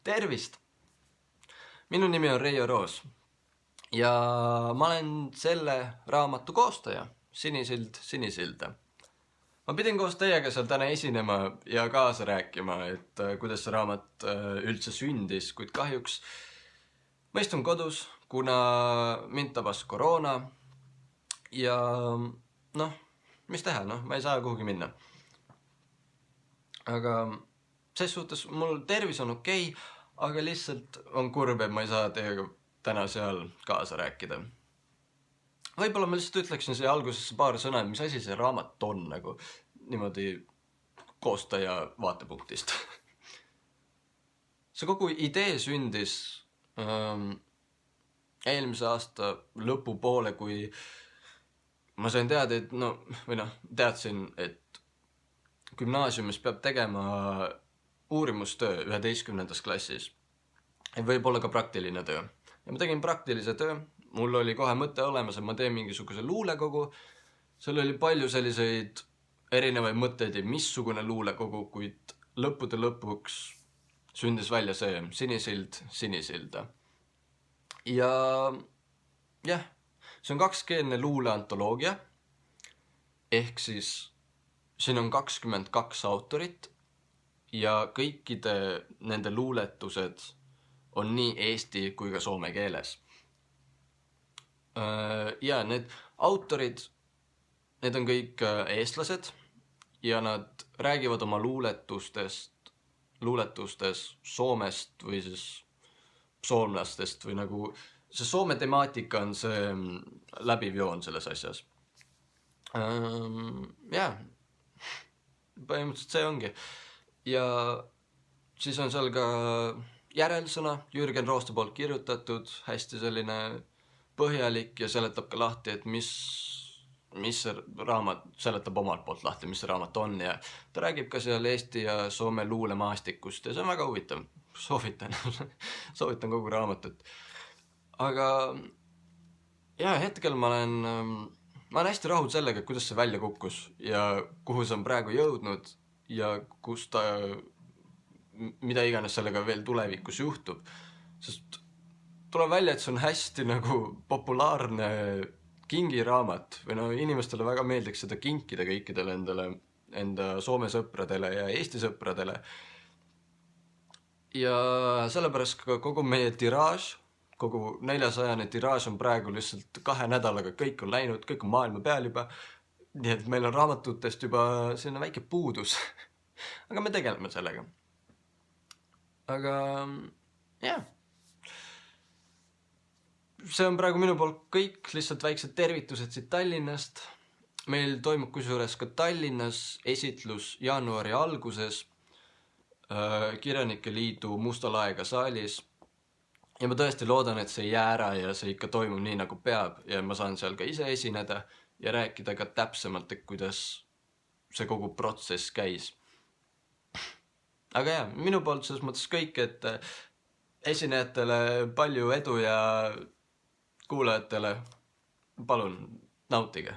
Tervist! Minu nimi on Reijo Roos ja ma olen selle raamatu koostaja, Sinisild. Ma pidin koos teiega seal täna esinema ja kaasa rääkima, et kuidas see raamat üldse sündis, kuid kahjuks ma istun kodus, kuna mind tabas koroona ja mis teha, ma ei saa kuhugi minna. Aga ses suhtes mul tervis on okei, aga lihtsalt on kurb, et ma ei saa teiega täna seal kaasa rääkida. Võib-olla ma lihtsalt ütleksin siia algusesse paar sõna, mis asi see raamat on nagu niimoodi koostaja vaatepunktist. See kogu idee sündis eelmise aasta lõpupoole, kui ma sain teada, et teadsin, et gümnaasiumis peab tegema uurimustöö 11. klassis. Võib olla ka praktiline töö. Ja ma tegin praktilise töö. Mul oli kohe mõte olemas, et ma teen mingisuguse luulekogu. Seal oli palju selliseid erinevaid mõtteid, missugune luulekogu, kuid lõppude lõpuks sündis välja see Sinisilda. Ja jah, see on 2-keelne luuleantoloogia, ehk siis siin on 22 autorit ja kõikide nende luuletused on nii eesti kui ka soome keeles. Ja need autorid, need on kõik eestlased ja nad räägivad oma luuletustes soomest või siis soomlastest või nagu see soome temaatika on see läbiv joon selles asjas. Põhimõtteliselt see ongi. Ja siis on seal ka järelsõna Jürgen Rooste poolt kirjutatud, hästi selline põhjalik ja seletab ka lahti, et mis see raamat seletab omalt poolt lahti, mis see raamat on ja ta räägib ka seal Eesti ja Soome luulemaastikust ja see on väga huvitav. Soovitan kogu raamatut. Aga hetkel ma olen hästi rahul sellega, kuidas see välja kukkus ja kuhu see on praegu jõudnud ja kus ta, mida iganes sellega veel tulevikus juhtub. Sest tuleb välja, et see on hästi nagu populaarne kingiraamat või inimestele väga meeldiks seda kinkida kõikidele enda Soome sõpradele ja Eesti sõpradele. Ja sellepärast ka kogu meie tiraaž, kogu 400 tiraaž on praegu lihtsalt 2 nädalaga, kõik on läinud, kõik on maailma peal juba. Nii et meil on raamatutest juba selline väike puudus. Aga me tegeleme sellega. Aga see on praegu minu poolt kõik, lihtsalt väiksed tervitused siit Tallinnast. Meil toimub kusjuures ka Tallinnas esitlus jaanuari alguses Kirjanike Liidu Musta Laega saalis. Ja ma tõesti loodan, et see ei jää ära ja see ikka toimub nii nagu peab ja ma saan seal ka ise esineda ja rääkida ka täpsemalt, et kuidas see kogu protsess käis. Aga minu poolt selles mõttes kõik, et esinejatele palju edu ja kuulajatele palun nautige.